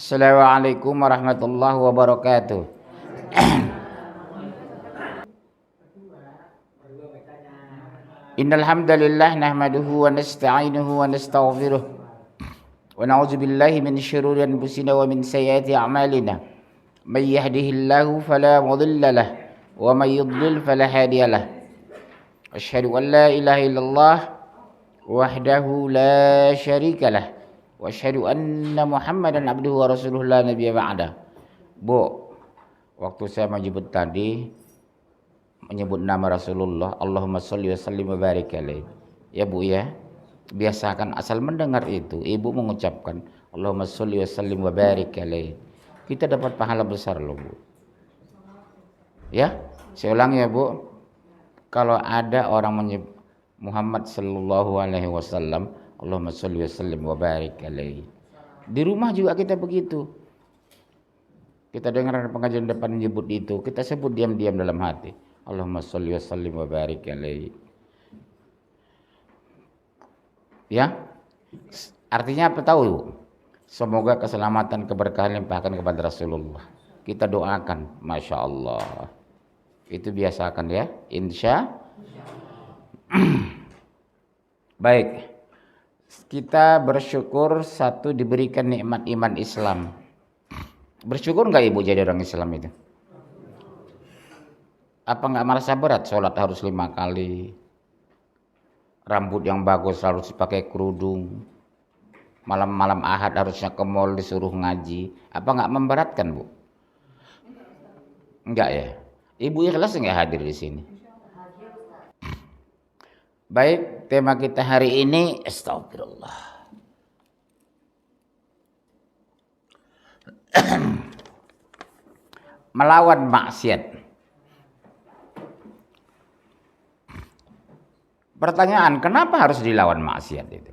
Assalamualaikum warahmatullahi wabarakatuh. Innal hamdalillah nahmaduhu wa nasta'inuhu wa nastaghfiruh wa na'udzu billahi min syururi anfusina wa min sayyiati a'malina. May yahdihillahu fala mudilla lahu wa may yudlil fala hadiya lahu. Asyhadu an la ilaha illallah wahdahu la syarika lah wa asyhadu anna Muhammadan abduhu wa rasuluhu la nabiyya ba'da. Bu, waktu saya menyebut tadi menyebut nama Rasulullah, Allahumma sholli wa sallim wa barik alaihi. Ya Bu ya, biasakan asal mendengar itu Ibu mengucapkan Allahumma sholli wa sallim wa barik alaihi. Kita dapat pahala besar loh Bu. Ya, saya ulang ya Bu. Kalau ada orang menyebut Muhammad sallallahu alaihi wasallam, Allahumma sholli wa sallim wa barik alaihi. Di rumah juga kita begitu. Kita dengar pengajian depan menyebut itu, kita sebut diam-diam dalam hati. Allahumma sholli wa sallim wa barik alaihi. Ya. Artinya apa tahu? Semoga keselamatan keberkahan limpahkan kepada Rasulullah. Kita doakan, Masya Allah. Itu biasakan ya, insya. Baik. Kita bersyukur satu diberikan nikmat iman Islam. Bersyukur enggak Ibu jadi orang Islam itu? Apa enggak merasa berat sholat harus 5 kali? Rambut yang bagus harus dipakai kerudung. Malam-malam Ahad harusnya ke mall disuruh ngaji. Apa enggak memberatkan Bu? Enggak ya? Ibu ikhlas enggak hadir di sini? Baik, tema kita hari ini astagfirullah. Melawan maksiat. Pertanyaan, kenapa harus dilawan maksiat itu?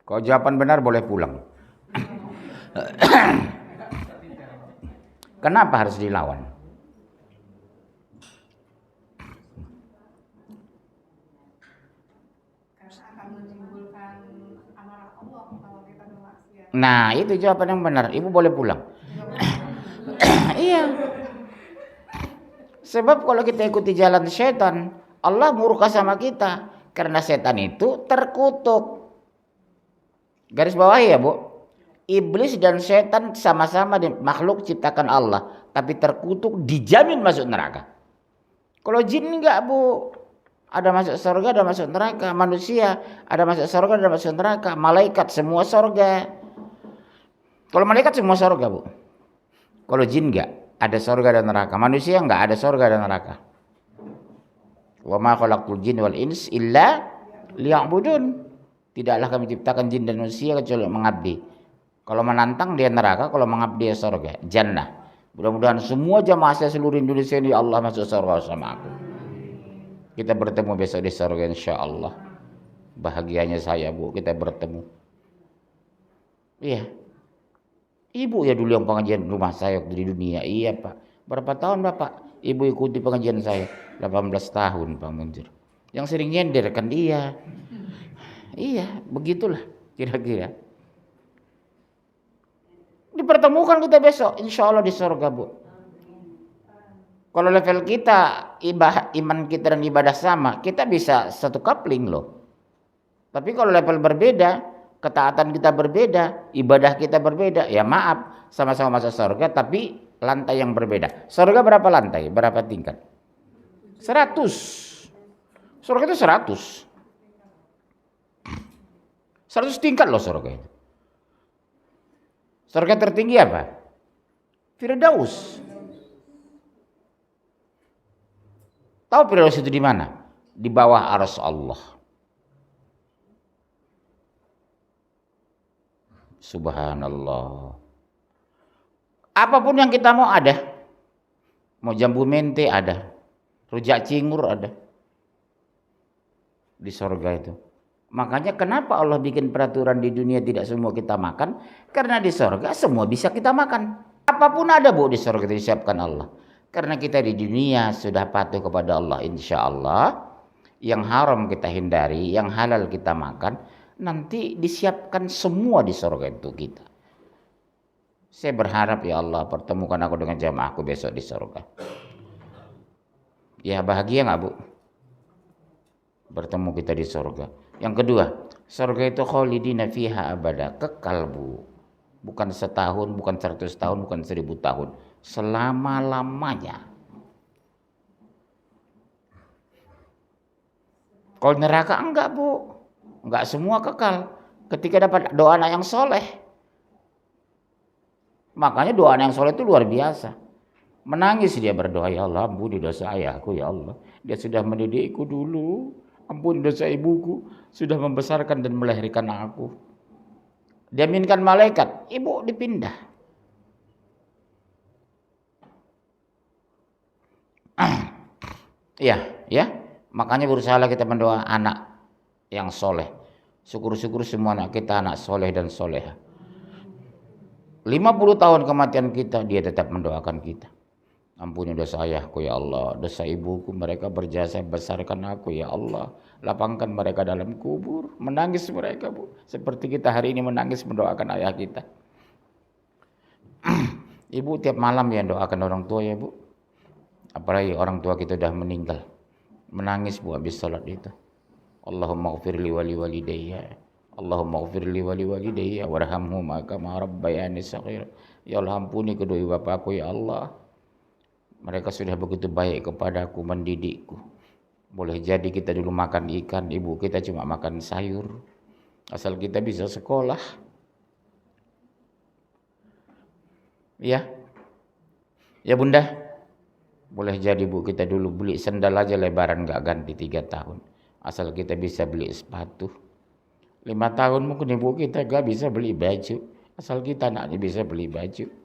Kalau jawaban benar boleh pulang. Kenapa harus dilawan? Nah, itu jawaban yang benar. Ibu boleh pulang. Iya. Sebab kalau kita ikuti jalan setan, Allah murka sama kita. Karena setan itu terkutuk. Garis bawahi ya Bu. Iblis dan setan sama-sama makhluk ciptakan Allah. Tapi terkutuk dijamin masuk neraka. Kalau jin enggak Bu. Ada masuk surga, ada masuk neraka. Manusia ada masuk surga, ada masuk neraka. Malaikat semua surga. Kalau malaikat semua surga Bu. Kalau jin enggak, ada surga dan neraka. Manusia enggak ada surga dan neraka. Wa ma khalaqtul jinna wal ins illa liya'budun. Tidaklah kami ciptakan jin dan manusia kecuali mengabdi. Kalau menantang dia neraka, kalau mengabdi dia surga, jannah. Mudah-mudahan semua jamaah saya seluruh Indonesia ini Allah masuk surga sama aku. Kita bertemu besok di surga insyaallah. Bahagianya saya Bu, kita bertemu. Iya. Ibu ya dulu yang pengajian rumah saya waktu di dunia. Iya Pak. Berapa tahun Bapak Ibu ikuti pengajian saya? 18 tahun Pak Munzir. Yang sering nyender kan dia. Iya, begitulah kira-kira. Dipertemukan kita besok insyaallah di surga Bu. Kalau level kita iman kita dan ibadah sama, kita bisa satu coupling loh. Tapi kalau level berbeda, ketaatan kita berbeda, ibadah kita berbeda, ya maaf, sama-sama masuk surga tapi lantai yang berbeda. Surga berapa lantai? Berapa tingkat? 100. Surga itu 100. 100 tingkat loh surga itu. Surga tertinggi apa? Firdaus. Tahu Firdaus itu di mana? Di bawah arsy Allah. Subhanallah. Apapun yang kita mau ada. Mau jambu mente ada. Rujak cingur ada. Di surga itu. Makanya kenapa Allah bikin peraturan di dunia tidak semua kita makan? Karena di surga semua bisa kita makan. Apapun ada Bu di surga itu disiapkan Allah. Karena kita di dunia sudah patuh kepada Allah insya Allah. Yang haram kita hindari, yang halal kita makan. Nanti disiapkan semua di surga itu kita. Saya berharap ya Allah pertemukan aku dengan jamaahku besok di surga. Ya bahagia nggak Bu? Bertemu kita di surga. Yang kedua, surga itu khalidina fiha abada, kekal Bu. Bukan setahun, bukan 100 tahun, bukan 1000 tahun. Selama-lamanya. Kalau neraka enggak Bu. Enggak semua kekal. Ketika dapat doa anak yang soleh. Makanya doa anak yang soleh itu luar biasa. Menangis dia berdoa, ya Allah ampuni dosa ayahku ya Allah. Dia sudah mendidikku dulu. Ampuni dosa ibuku. Sudah membesarkan dan melahirkan aku. Dia minta malaikat, ibu dipindah. Ya. Makanya berusahalah kita mendoa anak yang soleh. Syukur-syukur semua anak kita anak soleh dan soleha. 50 tahun kematian kita, dia tetap mendoakan kita. Ampuni dosa ayahku ya Allah, dosa ibuku, mereka berjasa besarkan aku ya Allah. Lapangkan mereka dalam kubur, menangis mereka Bu. Seperti kita hari ini menangis mendoakan ayah kita. Ibu tiap malam ya doakan orang tua ya Bu. Apalagi orang tua kita sudah meninggal. Menangis Bu habis salat itu. Allahumma ighfirli wa li walidayya. Allahumma ighfirli wa li walidayya warhamhuma kama rabbayani shaghira. Ya Allah ampuni kedua ibu bapakku ya Allah. Mereka sudah begitu baik kepadaku, mendidikku. Boleh jadi kita dulu makan ikan, ibu kita cuma makan sayur. Asal kita bisa sekolah. Ya Bunda. Boleh jadi Bu kita dulu beli sendal aja lebaran gak ganti 3 tahun. Asal kita bisa beli sepatu. 5 tahun mungkin ibu kita gak bisa beli baju. Asal kita anaknya bisa beli baju.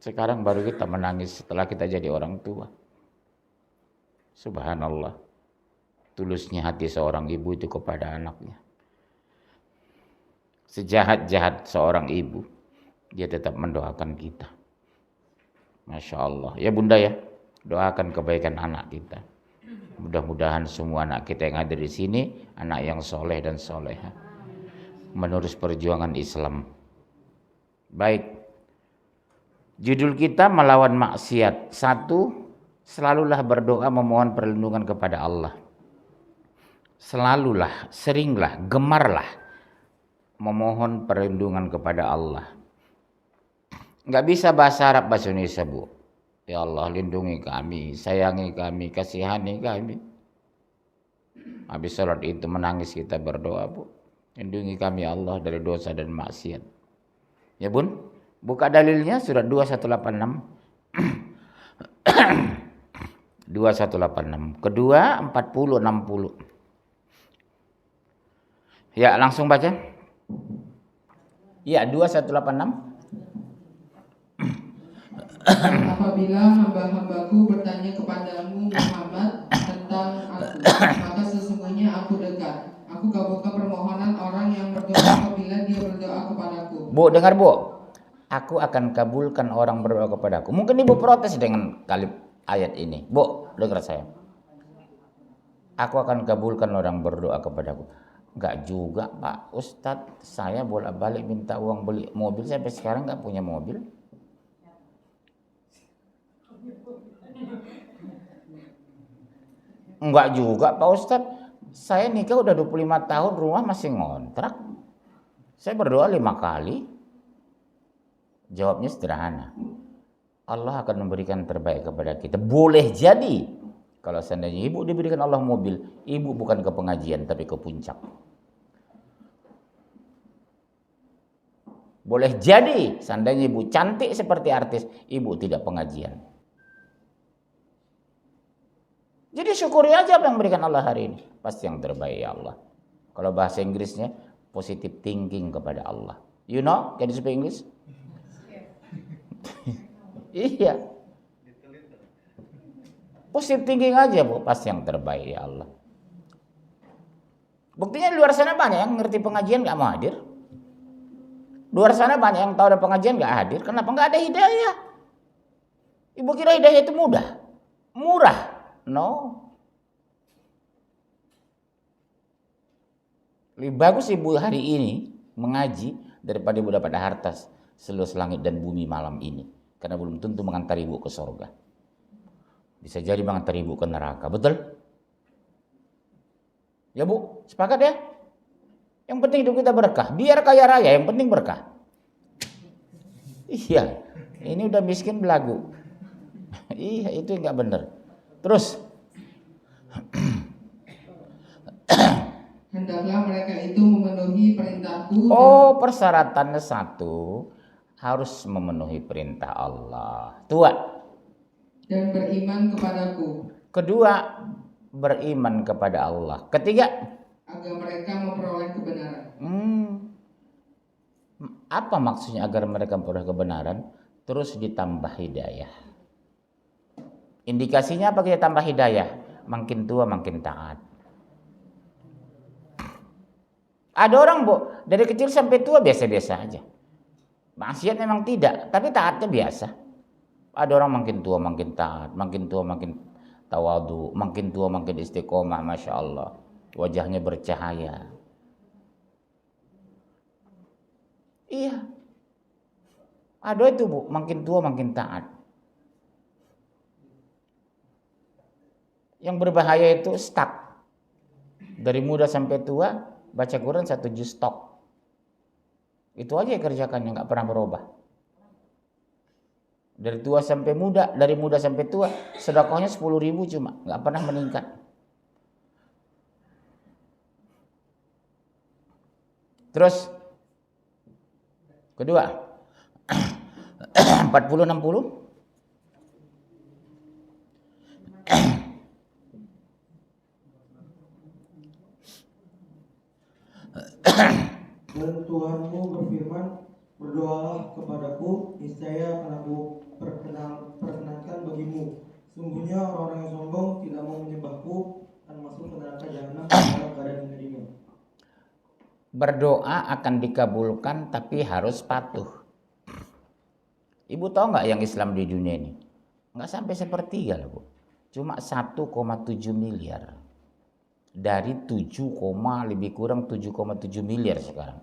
Sekarang baru kita menangis setelah kita jadi orang tua. Subhanallah. Tulusnya hati seorang ibu itu kepada anaknya. Sejahat-jahat seorang ibu, dia tetap mendoakan kita. Masya Allah. Ya Bunda ya, doakan kebaikan anak kita. Mudah-mudahan semua anak kita yang ada di sini, anak yang soleh dan soleha. Menerus perjuangan Islam. Baik. Judul kita melawan maksiat. 1, selalulah berdoa memohon perlindungan kepada Allah. Selalulah, seringlah, gemarlah memohon perlindungan kepada Allah. Enggak bisa bahasa Arab, bahasa Indonesia Bu. Ya Allah lindungi kami, sayangi kami, kasihani kami. Habis salat itu menangis kita berdoa Bu. Lindungi kami Allah dari dosa dan maksiat. Ya Bun. Buka dalilnya surat 2186. 2186. Kedua 40 60. Ya, langsung baca. Ya, 2186. Apabila hamba-hambaku bertanya kepadamu Muhammad tentang aku, maka sesungguhnya aku dekat. Aku kabulkan permohonan orang yang berdoa apabila dia berdoa kepadaku. Bu, dengar Bu. Aku akan kabulkan orang berdoa kepadaku. Mungkin ibu protes dengan kalimat ayat ini. Bu, dengar saya. Aku akan kabulkan orang berdoa kepadaku. Enggak juga Pak Ustadz. Saya bolak-balik minta uang beli mobil. Sampai sekarang enggak punya mobil. Enggak juga Pak Ustadz. Saya nikah udah 25 tahun. Rumah masih ngontrak. Saya berdoa 5 kali. Jawabnya sederhana. Allah akan memberikan terbaik kepada kita. Boleh jadi kalau seandainya ibu diberikan Allah mobil, ibu bukan ke pengajian tapi ke puncak. Boleh jadi seandainya ibu cantik seperti artis, ibu tidak pengajian. Jadi syukuri aja apa yang berikan Allah hari ini. Pasti yang terbaik ya Allah. Kalau bahasa Inggrisnya positive thinking kepada Allah. You know? Can you speak English? Iya. Positive thinking aja Bu, pasti yang terbaik ya Allah. Buktinya di luar sana banyak yang ngerti pengajian gak mau hadir. Luar sana banyak yang tahu ada pengajian gak hadir. Kenapa gak ada hidayah? Ibu kira hidayah itu mudah? Murah? No. Lebih bagus ibu hari ini mengaji daripada ibu dapat harta seluas langit dan bumi malam ini. Karena belum tentu mengantar ibu ke surga. Bisa jadi mengantar ibu ke neraka. Betul? Ya Bu, sepakat ya? Yang penting hidup kita berkah. Biar kaya raya, yang penting berkah. Iya, ini udah miskin belagu. Iya, itu nggak benar. Terus, Hendaklah mereka itu memenuhi perintahku oh persyaratannya satu, harus memenuhi perintah Allah. dan beriman kepadaku, Kedua, beriman kepada Allah. Ketiga, agar mereka memperoleh kebenaran. Apa maksudnya agar mereka memperoleh kebenaran? Terus ditambah hidayah. Indikasinya apa kita tambah hidayah? Makin tua makin taat. Ada orang Bu, dari kecil sampai tua biasa-biasa aja. Maksiat memang tidak, tapi taatnya biasa. Ada orang makin tua makin taat, makin tua makin tawadu, makin tua makin istiqomah, Masya Allah. Wajahnya bercahaya. Iya. Ada itu Bu, makin tua makin taat. Yang berbahaya itu stuck. Dari muda sampai tua, baca Quran 1 juz stok. Itu aja yang kerjakannya, nggak pernah berubah. Dari tua sampai muda, dari muda sampai tua, sedekahnya 10.000 cuma, nggak pernah meningkat. Terus, kedua, 40-60. Dan Tuhanmu berfirman, berdoalah kepadaku, niscaya akan aku perkenankan bagimu. Sungguhnya orang-orang yang sombong tidak mau menyembahku akan masuk ke neraka jahanam dalam keadaan dirinya. Berdoa akan dikabulkan tapi harus patuh. Ibu tahu nggak yang Islam di dunia ini? Nggak sampai sepertiga lah Bu. Cuma 1,7 miliar. Dari 7, lebih kurang 7,7 miliar sekarang.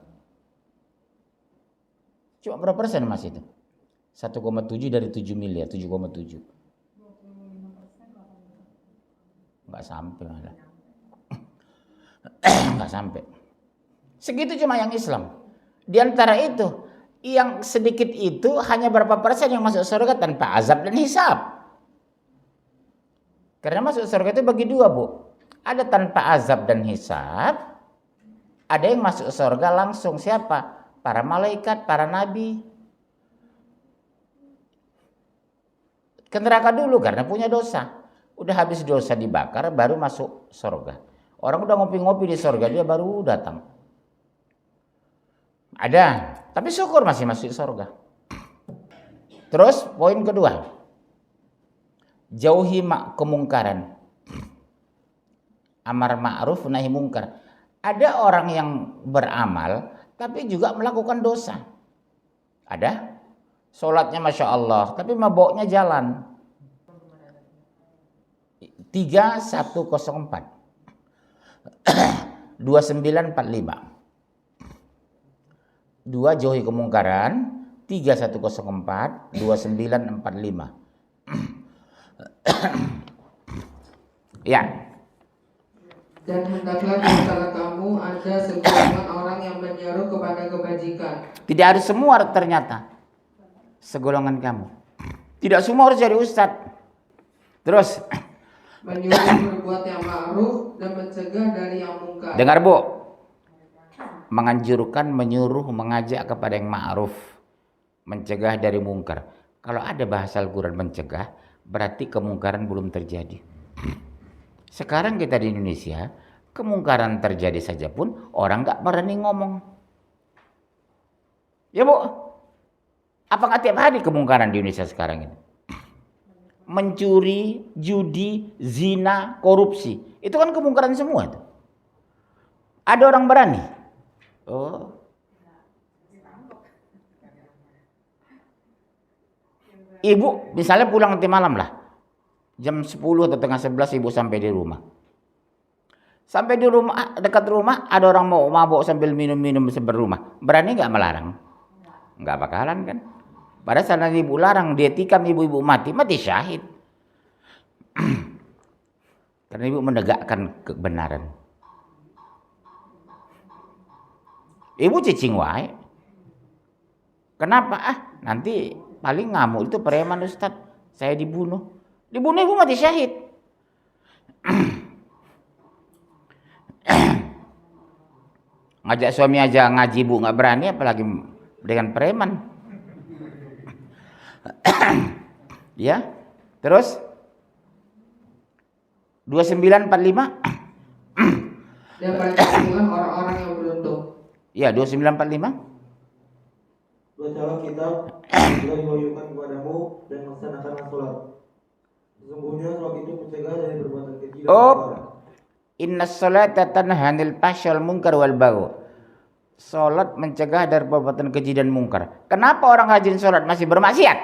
Cuma berapa persen Mas itu? 1,7 dari 7 miliar, 7,7. Nggak sampai malah. Nggak sampai. Segitu cuma yang Islam. Di antara itu, yang sedikit itu hanya berapa persen yang masuk surga tanpa azab dan hisab. Karena masuk surga itu bagi dua Bu. Ada tanpa azab dan hisab, ada yang masuk surga langsung. Siapa? Para malaikat, para nabi. Ke neraka dulu karena punya dosa. Udah habis dosa dibakar baru masuk surga. Orang udah ngopi-ngopi di surga dia baru datang. Ada, tapi syukur masih masuk surga. Terus poin kedua, jauhi kemungkaran. Amar ma'ruf nahi mungkar. Ada orang yang beramal tapi juga melakukan dosa. Ada. Sholatnya Masya Allah tapi maboknya jalan. 3104 2945. 2 jauhi kemungkaran, 3104 2945. Ya. Dan hendaklah di antara kamu ada segolongan orang yang menyeru kepada kebajikan. Tidak harus semua ternyata. Segolongan kamu. Tidak semua harus jadi ustadz. Terus. Menyuruh berbuat yang ma'ruf dan mencegah dari yang mungkar. Dengar Bu. Menganjurkan, menyuruh, mengajak kepada yang ma'ruf. Mencegah dari mungkar. Kalau ada bahasa Al-Quran mencegah, berarti kemungkaran belum terjadi. Sekarang kita di Indonesia, kemungkaran terjadi saja pun orang nggak berani ngomong. Ya Bu, apa nggak tiap hari kemungkaran di Indonesia sekarang ini? Mencuri, judi, zina, korupsi, itu kan kemungkaran semua itu. Ada orang berani. Oh. Ibu misalnya pulang nanti malam lah. Jam 10 atau tengah 11 ibu sampai di rumah. Sampai di rumah, dekat rumah ada orang mau mabuk sambil minum-minum seberumah. Berani nggak melarang? Nggak bakalan kan. Padahal saat ibu larang, dia tikam ibu-ibu mati syahid. Karena ibu menegakkan kebenaran. Ibu cicing wae. Kenapa? Nanti paling ngamuk itu preman Ustaz. Saya dibunuh. Dibunuh ibu mati syahid. Ngajak suami aja ngaji bu nggak berani, apalagi dengan preman. Ya, terus 2945. Dan berkasilah orang-orang yang beruntung. Ya, 2945. Bacalah kitab yang diwahyukan kepadamu dan laksanakanlah sholat. Sesungguhnya sholat itu mencegah dari perbuatan keji dan mungkar. Innas sholata tanha 'anil fahsyi wal munkar wal baghi. Salat mencegah dari perbuatan keji dan mungkar. Kenapa orang rajin salat masih bermaksiat?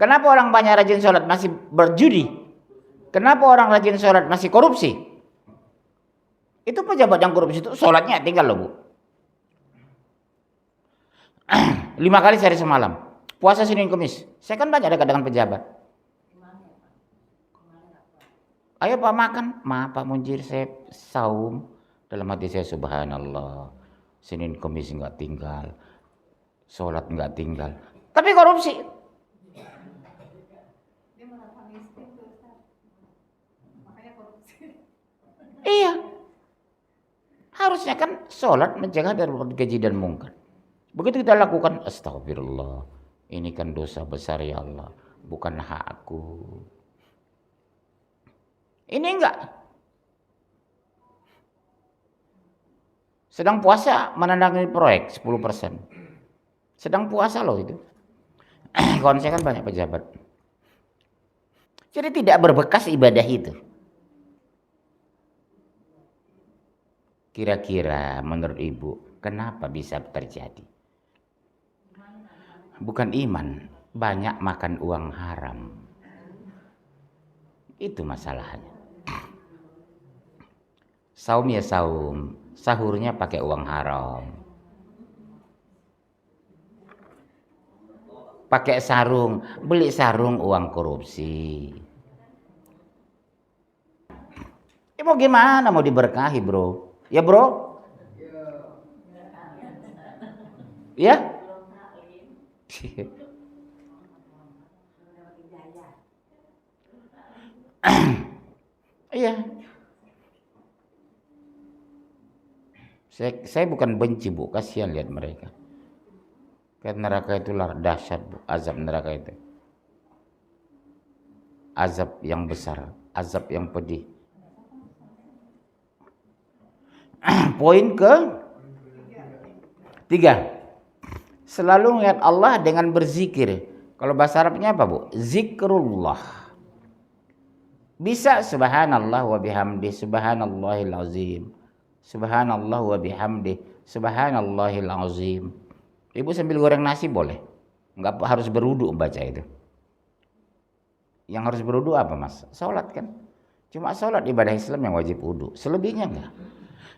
Kenapa orang banyak rajin salat masih berjudi? Kenapa orang rajin salat masih korupsi? Itu pejabat yang korupsi itu salatnya tinggal loh, Bu. 5 kali sehari semalam. Puasa Senin Kamis. Saya kan banyak dekat dengan pejabat. Ayo Pak makan. Maaf Pak Munjir, saya saum. Dalam hati saya subhanallah. Senin Kamis enggak tinggal. Sholat enggak tinggal. Tapi korupsi. Iya. Harusnya kan sholat mencegah dari keji dan mungkar. Begitu kita lakukan, astagfirullah. Ini kan dosa besar ya Allah. Bukan hakku. Ini enggak. Sedang puasa menandangi proyek 10%. Sedang puasa loh itu. Kawan saya kan banyak pejabat. Jadi tidak berbekas ibadah itu. Kira-kira menurut ibu, kenapa bisa terjadi? Bukan iman, banyak makan uang haram. Itu masalahnya. Saum ya saum, sahurnya pakai uang haram. Pakai sarung, beli sarung uang korupsi. Ya mau gimana, mau diberkahi bro? Ya bro? Ya? Iya. Saya bukan benci bu, kasihan lihat mereka. Karena neraka itu dahsyat bu, azab neraka itu. Azab yang besar, azab yang pedih. Poin ke 3. Selalu melihat Allah dengan berzikir. Kalau bahasa Arabnya apa bu? Zikrullah. Bisa subhanallah wa bihamdi, subhanallahil azim. Subhanallah wa bihamdi, subhanallahil azim. Ibu sambil goreng nasi boleh. Enggak harus berwudu baca itu. Yang harus berwudu apa mas? Salat kan. Cuma salat ibadah Islam yang wajib wudu. Selebihnya enggak.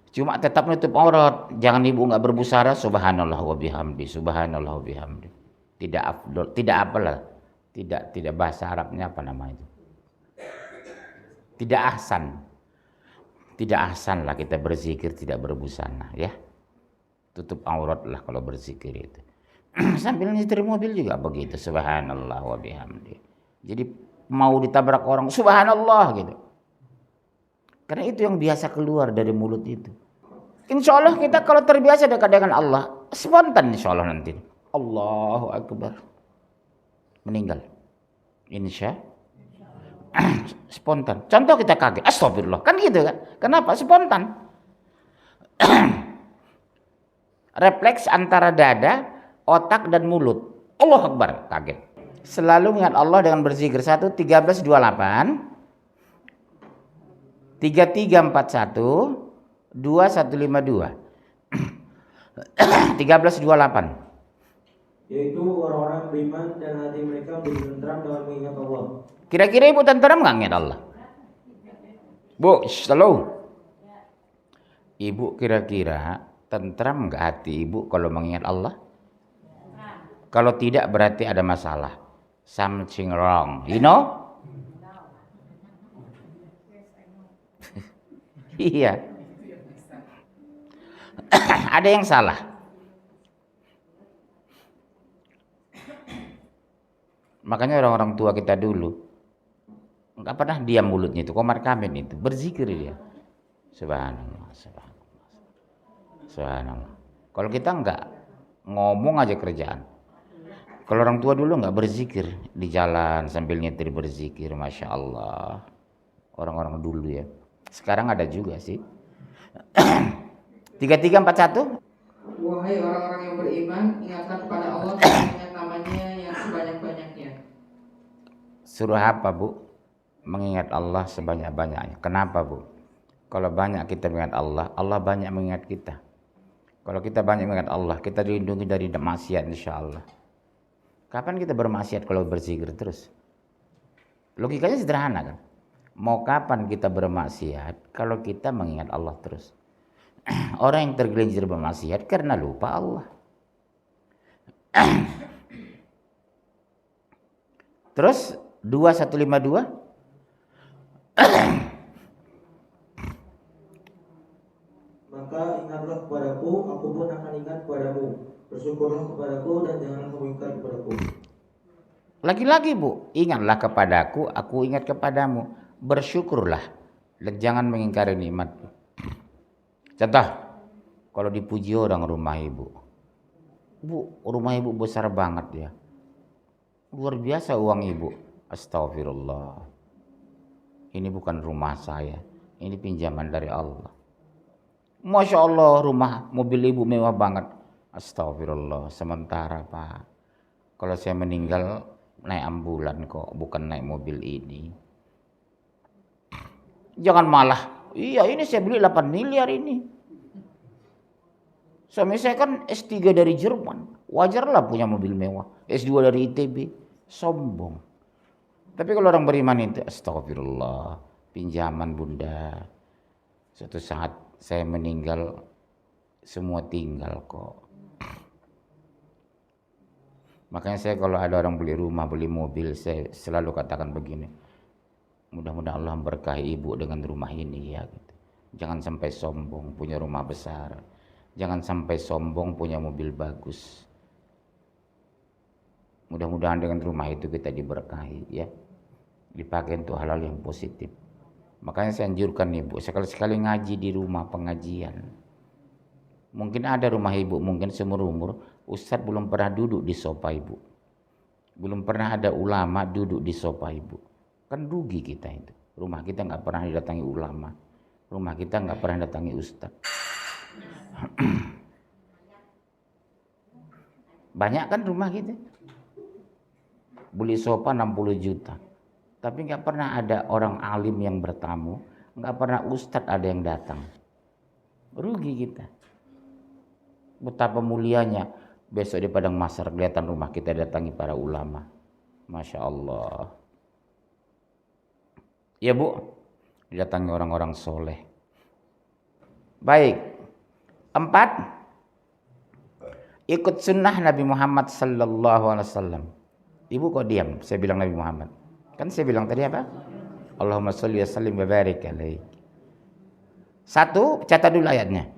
Cuma tetap nutup aurat. Jangan ibu enggak berbusara subhanallah wa bihamdi, subhanallah wa bihamdi. Tidak afdol, tidak apalah. Tidak bahasa Arabnya apa nama itu? Tidak ahsan. Tidak ahsan lah kita berzikir tidak berbusana ya. Tutup aurat lah kalau berzikir itu. Sambil nyetir mobil juga begitu. Subhanallah wa bihamdi. Jadi mau ditabrak orang subhanallah gitu. Karena itu yang biasa keluar dari mulut itu. Insya Allah kita kalau terbiasa dekat dengan Allah, spontan insya Allah nanti. Allahu Akbar. Meninggal. Insya spontan. Contoh kita kaget, astagfirullah. Kan gitu kan? Kenapa? Spontan. Refleks antara dada, otak dan mulut. Allahu Akbar, kaget. Selalu mengingat Allah dengan berzikir. 1 1328 3341 2152 1328. Yaitu orang-orang beriman dan hati mereka menjadi tentram dengan mengingat Allah. Kira-kira ibu tentram nggak ingat Allah? Bu, selalu. Ibu kira-kira Tentram nggak hati ibu kalau mengingat Allah? Kalau tidak berarti ada masalah. Something wrong, you know? Iya. Ada yang salah. Makanya orang-orang tua kita dulu nggak pernah diam mulutnya itu, Komar Kamin itu berzikir dia. Subhanallah, subhanallah, subhanallah. Kalau kita nggak ngomong aja kerjaan. Kalau orang tua dulu nggak berzikir di jalan sambil nyetir berzikir, masya Allah. Orang-orang dulu ya. Sekarang ada juga sih. 3341. Wahai orang-orang yang beriman, ingatlah kepada Allah dan ingat namanya yang sebanyak-banyaknya. Suruh apa, Bu? Mengingat Allah sebanyak-banyaknya. Kenapa, Bu? Kalau banyak kita mengingat Allah, Allah banyak mengingat kita. Kalau kita banyak mengingat Allah, kita dilindungi dari maksiat insya Allah. Kapan kita bermaksiat kalau berzikir terus? Logikanya sederhana kan? Mau kapan kita bermaksiat kalau kita mengingat Allah terus? Orang yang tergelincir bermaksiat karena lupa Allah. Terus 2152. Maka ingatlah kepadaku, aku pun akan ingat kepadamu. Bersyukurlah kepadaku dan janganlah kamu ingkar kepadaku. Lagi-lagi, Bu, ingatlah kepadaku, aku ingat kepadamu. Bersyukurlah dan jangan mengingkari nikmatku. Contoh, kalau dipuji orang rumah ibu. Bu, rumah ibu besar banget ya. Luar biasa uang ibu. Astagfirullah. Ini bukan rumah saya. Ini pinjaman dari Allah. Masya Allah, rumah mobil ibu mewah banget. Astagfirullah. Sementara Pak, kalau saya meninggal naik ambulan kok, bukan naik mobil ini. Jangan malah, iya ini saya beli 8 miliar ini. Suami saya kan S3 dari Jerman, wajarlah punya mobil mewah. S2 dari ITB, sombong. Tapi kalau orang beriman itu, astagfirullah, pinjaman bunda. Suatu saat saya meninggal, semua tinggal kok. Makanya saya kalau ada orang beli rumah, beli mobil, saya selalu katakan begini. Mudah-mudahan Allah berkahi ibu dengan rumah ini ya. Gitu. Jangan sampai sombong punya rumah besar. Jangan sampai sombong punya mobil bagus. Mudah-mudahan dengan rumah itu kita diberkahi ya. Dipakai untuk hal-hal yang positif. Makanya saya anjurkan ibu, sekali-sekali ngaji di rumah pengajian. Mungkin ada rumah ibu, mungkin seumur umur Ustadz belum pernah duduk di sofa ibu. Belum pernah ada ulama duduk di sofa ibu. Kan rugi kita itu. Rumah kita nggak pernah didatangi ulama. Rumah kita nggak pernah datangi ustadz. Banyak kan rumah kita. Beli sofa 60 juta. Tapi nggak pernah ada orang alim yang bertamu. Nggak pernah ustadz ada yang datang. Rugi kita. Betapa mulianya. Besok di Padang Mahsyar kelihatan rumah kita datangi para ulama. Masya Allah. Ya Bu, didatangi orang-orang soleh. Baik. 4. Ikut sunnah Nabi Muhammad sallallahu alaihi wasallam. Ibu kok diam? Saya bilang Nabi Muhammad. Kan saya bilang tadi apa? Allahumma sholli wa sallim wa barik alaihi. 1, catat dulu ayatnya.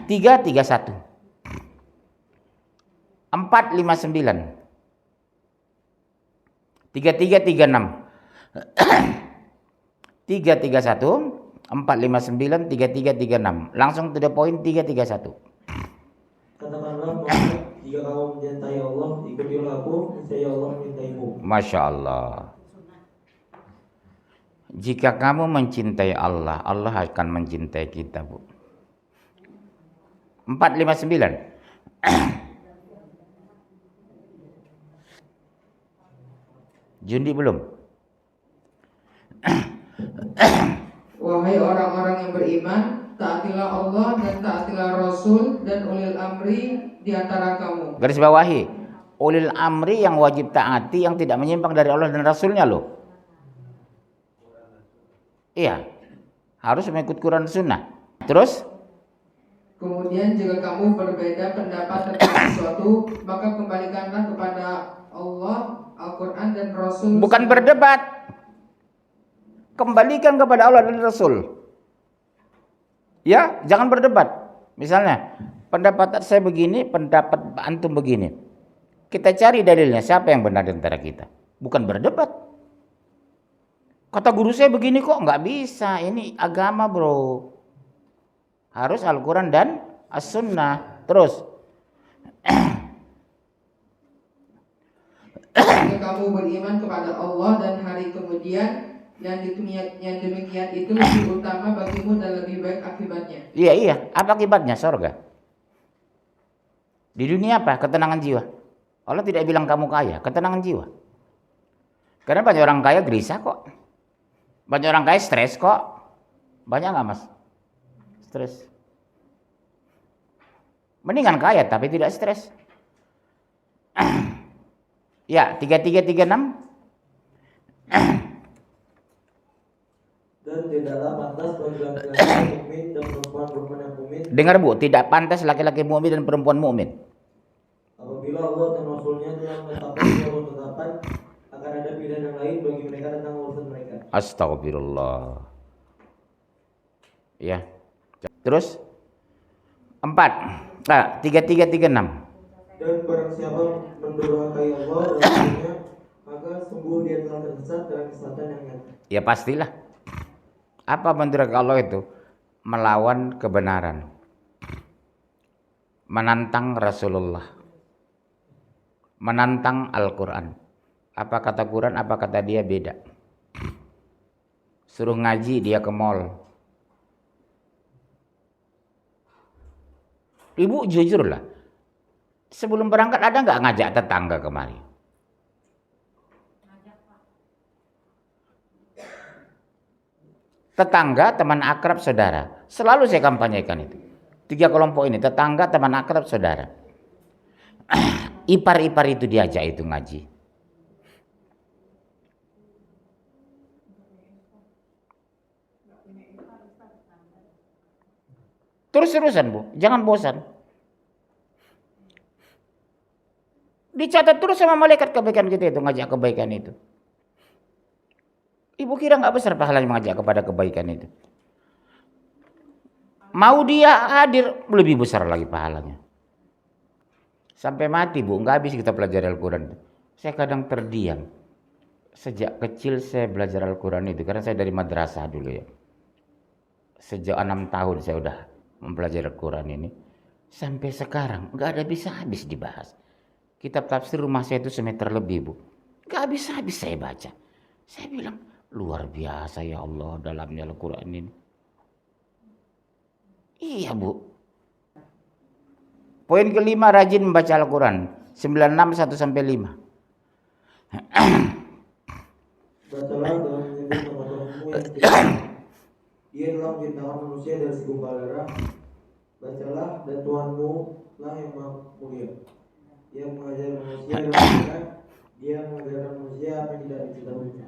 331. 459. 3336. 331, 459, 3336. Langsung to the point 331. Katakanlah Muhammad, jika kamu mencintai Allah, ikutilah aku, niscaya Allah mencintaimu. Masya Allah. Jika kamu mencintai Allah, Allah akan mencintai kita, Bu. 459. Jundi belum? Wahai orang-orang yang beriman, taatilah Allah dan taatilah Rasul dan ulil amri di antara kamu. Garis bawahi, ulil amri yang wajib taati, yang tidak menyimpang dari Allah dan Rasulnya loh. Iya, harus mengikut Quran Sunnah. Terus Kemudian jika kamu berbeda pendapat tentang sesuatu, maka kembalikanlah kepada Allah, Al-Quran dan Rasul. Bukan berdebat. Kembalikan kepada Allah dan Rasul. Ya, jangan berdebat. Misalnya, pendapat saya begini, pendapat antum begini. Kita cari dalilnya, siapa yang benar di antara kita. Bukan berdebat. Kata guru saya begini kok, nggak bisa. Ini agama bro. Harus Al-Quran dan As-Sunnah. Terus. Jika kamu beriman kepada Allah dan hari kemudian, yang demikian itu lebih utama bagimu dan lebih baik akibatnya. Iya. Apa akibatnya? Surga. Di dunia apa? Ketenangan jiwa. Allah tidak bilang kamu kaya, ketenangan jiwa. Karena banyak orang kaya gelisah kok. Banyak orang kaya stres kok. Banyak nggak mas? Stres. Mendingan kaya tapi tidak stres. Ya, 3336. Dan tidaklah pantas bagi laki-laki mukmin dan perempuan mukmin yang mukmin. Dengar Bu, tidak pantas laki-laki mukmin dan perempuan mukmin. Apabila Allah dan Rasulnya telah menetapkan suatu ketetapan, akan ada pilihan yang lain bagi mereka tentang urusan mereka. Astagfirullah. Ya. Terus 3336. Dan barang siapa mendurhakai Allah dan Rasulnya, maka sungguh dia telah tersesat dalam kesesatan yang nyata. Ya pastilah. Apa mendurhakai Allah itu? Melawan kebenaran. Menantang Rasulullah. Menantang Al-Quran. Apa kata Quran, apa kata dia beda. Suruh ngaji dia ke mall. Ibu jujurlah. Sebelum berangkat ada nggak ngajak tetangga kemari? Tetangga, teman akrab, saudara. Selalu saya kampanyekan itu. 3 kelompok ini, tetangga, teman akrab, saudara. Ipar-ipar itu diajak itu ngaji. Terus-terusan Bu, jangan bosan. Dicatat terus sama malaikat kebaikan kita itu, ngajak kebaikan itu. Ibu kira nggak besar pahalanya mengajak kepada kebaikan itu? Mau dia hadir, lebih besar lagi pahalanya. Sampai mati Bu, nggak habis kita pelajari Al-Quran. Saya kadang terdiam. Sejak kecil saya belajar Al-Quran itu, karena saya dari madrasah dulu ya. Sejak 6 tahun saya udah mempelajari Al-Quran ini. Sampai sekarang nggak ada bisa habis dibahas. Kitab tafsir rumah saya itu semeter lebih Bu. Nggak habis-habis saya baca. Saya bilang, luar biasa ya Allah dalamnya Al-Quran ini. Iya Bu. Poin kelima, rajin membaca Al-Quran. 96:1-5. Bacalah dalam menyebut nama Tuhanmu yang suci. Dia telah menciptakan manusia dari segumpal darah. Bacalah, dan Tuhanmu lah yang maha mulia. Dia mengajar manusia dan mereka. Dia mengajarkan manusia apa yang tidak diketahuinya.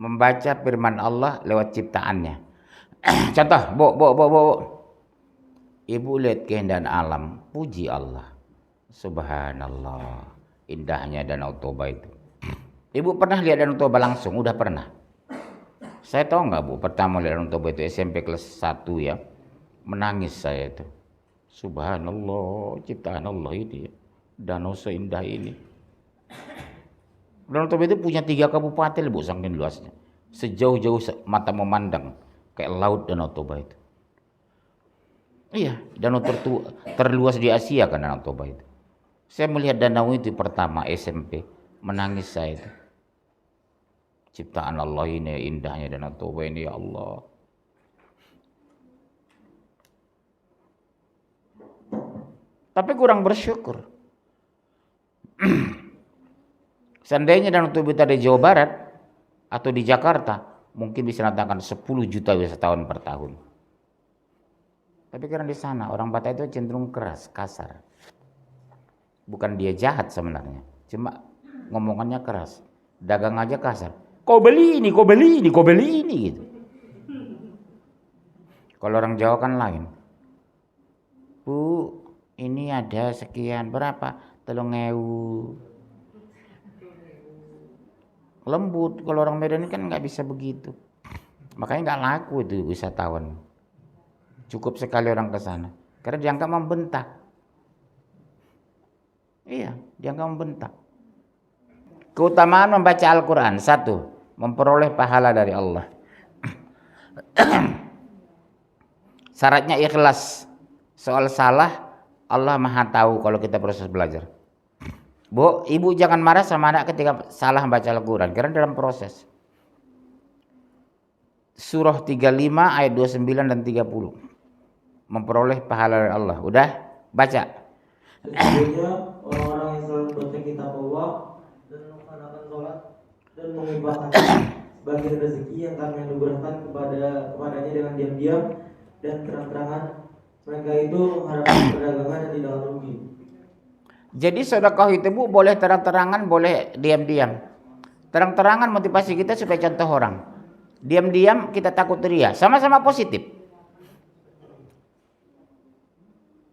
Membaca firman Allah lewat ciptaannya. Contoh, Bu. Ibu lihat keindahan alam, puji Allah. Subhanallah, indahnya Danau Toba itu. Ibu pernah lihat Danau Toba langsung? Udah pernah. Saya tahu nggak Bu, pertama lihat Danau Toba itu SMP kelas 1 ya. Menangis saya itu. Subhanallah, ciptaan Allah ini ya. Danau seindah ini. Danau Toba itu punya 3 kabupaten Bu, saking luasnya. Sejauh-jauh mata memandang, kayak laut Danau Toba itu. Iya, danau terluas di Asia kan Danau Toba itu. Saya melihat danau itu pertama SMP, menangis saya itu. Ciptaan Allah ini, indahnya Danau Toba ini ya Allah. Tapi kurang bersyukur. Seandainya Danau Toba itu ada di Jawa Barat atau di Jakarta, mungkin bisa datangkan 10 juta wisatawan per tahun. Tapi karena di sana orang Batak itu cenderung keras, kasar. Bukan dia jahat sebenarnya, cuma ngomongannya keras. Dagang aja kasar. Kau beli ini gitu. Kalau orang Jawa kan lain. Bu, ini ada sekian, berapa? 3.000. Lembut. Kalau orang Medan kan nggak bisa begitu. Makanya nggak laku itu wisatawan. Cukup sekali orang ke sana. Karena dianggap membentak. Iya, dianggap membentak. Keutamaan membaca Al-Quran. 1, memperoleh pahala dari Allah. Syaratnya ikhlas. Soal salah, Allah Maha tahu kalau kita proses belajar. Bu, ibu jangan marah sama anak ketika salah membaca Al-Quran. Karena dalam proses. Surah 35 ayat 29 dan 30. Memperoleh pahala dari Allah. Udah? Baca. Sesungguhnya orang-orang yang selalu membaca kitab Allah dan melaksanakan sholat dan menginfakkan sebagian rezeki yang kami anugerahkan kepadanya dengan diam-diam dan terang-terangan, mereka itu mengharapkan perdagangan dan tidak akan rugi. Jadi sedekah itu Bu boleh terang-terangan, boleh diam-diam. Terang-terangan motivasi kita supaya contoh orang. Diam-diam kita takut ria. Sama-sama positif.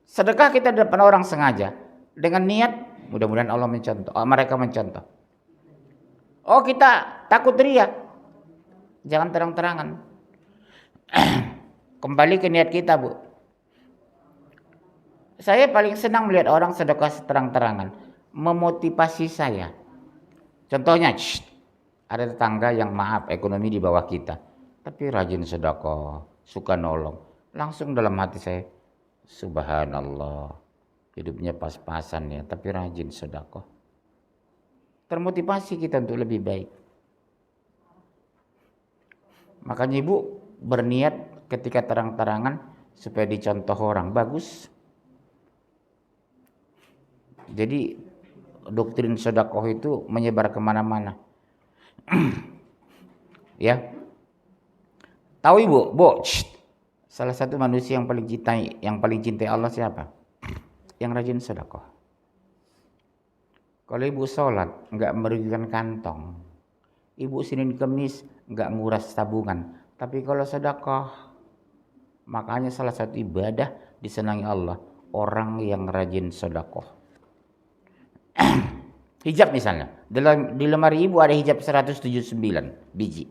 Sedekah kita di depan orang sengaja. Dengan niat mudah-mudahan Allah mencontoh, mereka mencontoh. Oh kita takut ria. Jangan terang-terangan. Kembali ke niat kita Bu. Saya paling senang melihat orang sedekah terang-terangan. Memotivasi saya. Contohnya, ada tetangga yang maaf ekonomi di bawah kita. Tapi rajin sedekah, suka nolong. Langsung dalam hati saya, subhanallah. Hidupnya pas-pasan ya, tapi rajin sedekah. Termotivasi kita untuk lebih baik. Makanya Ibu berniat ketika terang-terangan supaya dicontoh orang. Bagus. Jadi doktrin sedekah itu menyebar kemana-mana. Ya. Tahu Ibu, salah satu manusia yang paling cintai Allah siapa? Yang rajin sedekah. Kalau Ibu sholat enggak merugikan kantong. Ibu Senin Kemis enggak nguras tabungan. Tapi kalau sedekah, makanya salah satu ibadah disenangi Allah, orang yang rajin sedekah. Hijab misalnya, di lemari Ibu ada hijab 179 biji.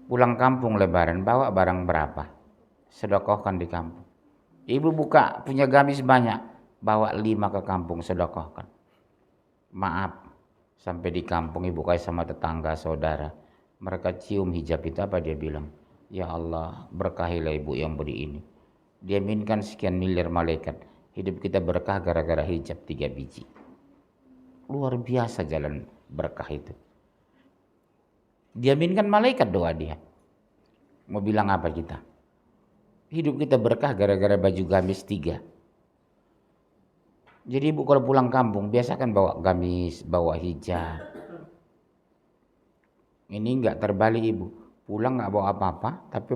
Pulang kampung lebaran bawa barang berapa? Sedekahkan di kampung. Ibu punya gamis banyak, bawa 5 ke kampung, sedekahkan. Maaf, sampai di kampung Ibu kasih sama tetangga, saudara. Mereka cium hijab itu, apa dia bilang? Ya Allah, berkahilah Ibu yang beri ini. Dia minkan sekian miliar malaikat. Hidup kita berkah gara-gara hijab 3 biji. Luar biasa jalan berkah itu. Diaminkan malaikat doa dia. Mau bilang apa kita? Hidup kita berkah gara-gara baju gamis 3. Jadi Ibu kalau pulang kampung biasakan bawa gamis, bawa hijab. Ini enggak terbalik Ibu. Pulang enggak bawa apa-apa, tapi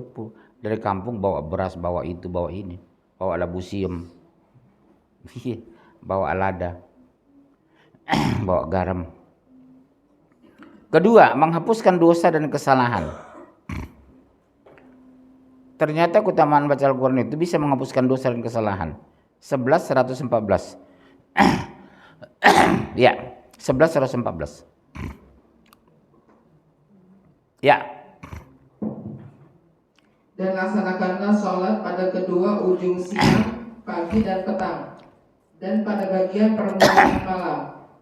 dari kampung bawa beras, bawa itu, bawa ini. Bawa labu siam. Bawa lada. Bawa garam. Kedua, menghapuskan dosa dan kesalahan. Ternyata keutamaan baca Al-Quran itu bisa menghapuskan dosa dan kesalahan. 11.114. Ya, 11.114. Ya. Dan laksanakanlah sholat pada kedua ujung siang, pagi dan petang, dan pada bagian permulaan malam.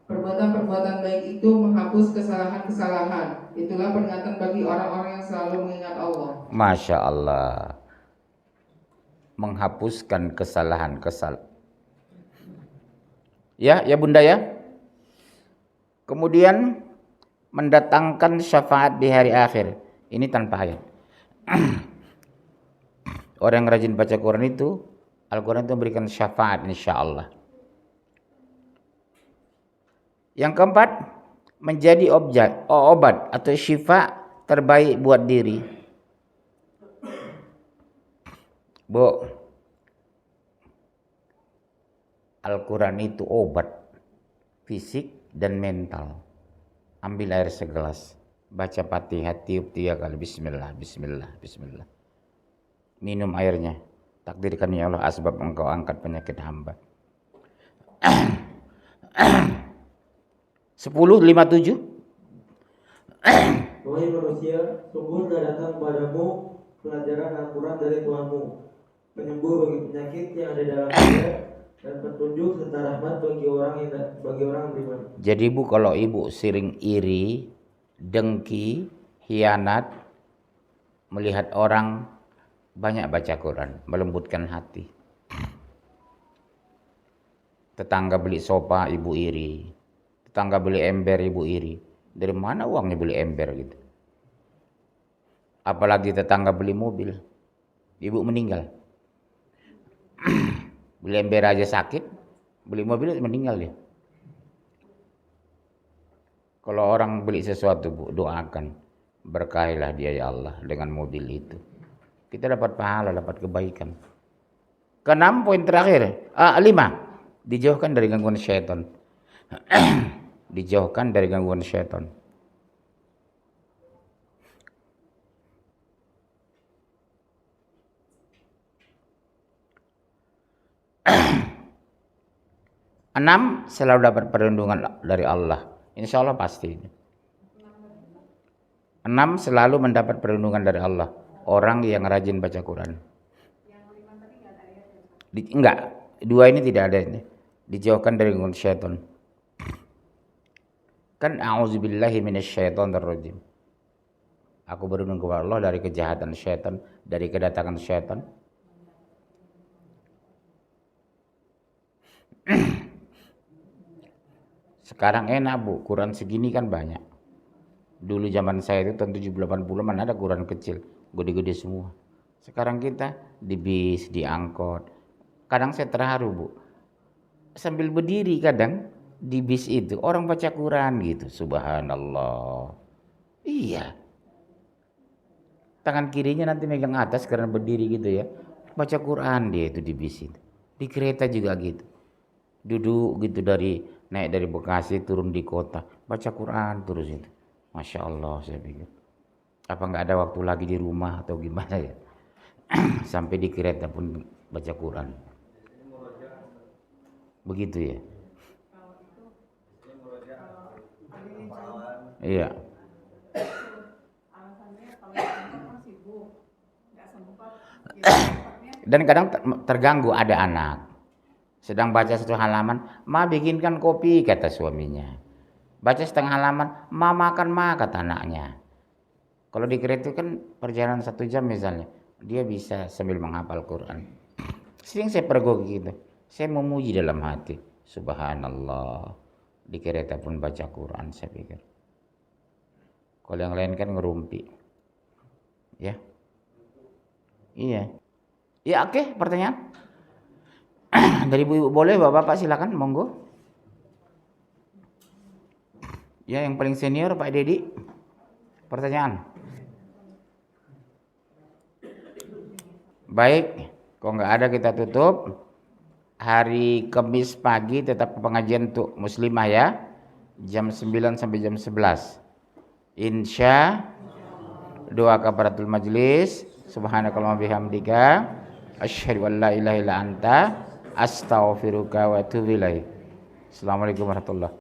Perbuatan-perbuatan baik itu menghapus kesalahan-kesalahan. Itulah peringatan bagi orang-orang yang selalu mengingat Allah. Masya Allah. Menghapuskan kesalahan-kesalahan. Ya Bunda ya. Kemudian mendatangkan syafaat di hari akhir. Ini tanpa ayat. Orang yang rajin baca Quran itu, Al-Quran itu memberikan syafaat insya Allah. Yang keempat, menjadi obat atau syifa terbaik buat diri. Bu, Al-Quran itu obat fisik dan mental. Ambil air segelas, baca Fatihah, tiup 3 kali, bismillah, bismillah, bismillah. Minum airnya. Takdirkan ya Allah asbab engkau angkat penyakit hamba. 10:57. Wahai manusia, sungguh telah datang padamu pelajaran Al-Quran dari Tuhanmu, penyembuh bagi penyakit yang ada dalam diri dan petunjuk serta rahmat bagi orang yang beriman. Jadi Bu, kalau ibu sering iri, dengki, hianat, melihat orang banyak baca Quran, melembutkan hati. Tetangga beli sofa, ibu iri. Tetangga beli ember, ibu iri. Dari mana uangnya beli ember gitu? Apalagi tetangga beli mobil, ibu meninggal. Beli ember aja sakit, beli mobil meninggal dia. Kalau orang beli sesuatu, Bu, doakan, berkahilah dia ya Allah dengan mobil itu. Kita dapat pahala, dapat kebaikan. Keenam, poin terakhir. 5. Dijauhkan dari gangguan syaitan. Dijauhkan dari gangguan syaitan. Enam, selalu dapat perlindungan dari Allah. Insya Allah pasti. 6, selalu mendapat perlindungan dari Allah. Orang yang rajin baca Quran. Enggak, 2 ini tidak ada ini. Dijauhkan dari gangguan syaitan. Kan a'udzubillahi minasyaitonirrajim. Aku berlindung kepada Allah dari kejahatan syaitan, dari kedatangan syaitan. Sekarang enak Bu, Quran segini kan banyak. Dulu zaman saya itu tahun 70-80 mana ada Quran kecil, gede-gede semua. Sekarang kita di bis, di angkot. Kadang saya terharu Bu, sambil berdiri kadang di bis itu orang baca Quran gitu, subhanallah. Iya. Tangan kirinya nanti megang atas karena berdiri gitu ya. Baca Quran dia itu di bis itu. Di kereta juga gitu. Duduk gitu naik dari Bekasi turun di kota. Baca Quran terus itu. Masya Allah saya pikir. Apa nggak ada waktu lagi di rumah atau gimana ya. Sampai di kereta pun baca Quran. Begitu ya. Iya. Dan kadang terganggu ada anak. Sedang baca satu halaman, ma bikinkan kopi kata suaminya. Baca setengah halaman, ma makan ma kata anaknya. Kalau di kereta kan perjalanan 1 jam misalnya, dia bisa sambil menghafal Quran. Sering saya pergoki gitu. Saya memuji dalam hati. Subhanallah. Di kereta pun baca Quran saya pikir. Kalau yang lain kan ngerumpi. Ya. Iya. Ya oke, pertanyaan. Dari ibu-ibu boleh, bapak-bapak silakan, monggo. Ya, yang paling senior Pak Dedi. Pertanyaan. Baik, kalau nggak ada kita tutup. Hari Kamis pagi tetap pengajian untuk muslimah ya. Jam 9 sampai jam 11. Insya doa kafaratul majlis. Subhanakallahumma bihamdika asyhadu an la ilaha illa anta astaghfiruka wa atubu ilaik. Assalamualaikum warahmatullahi wabarakatuh.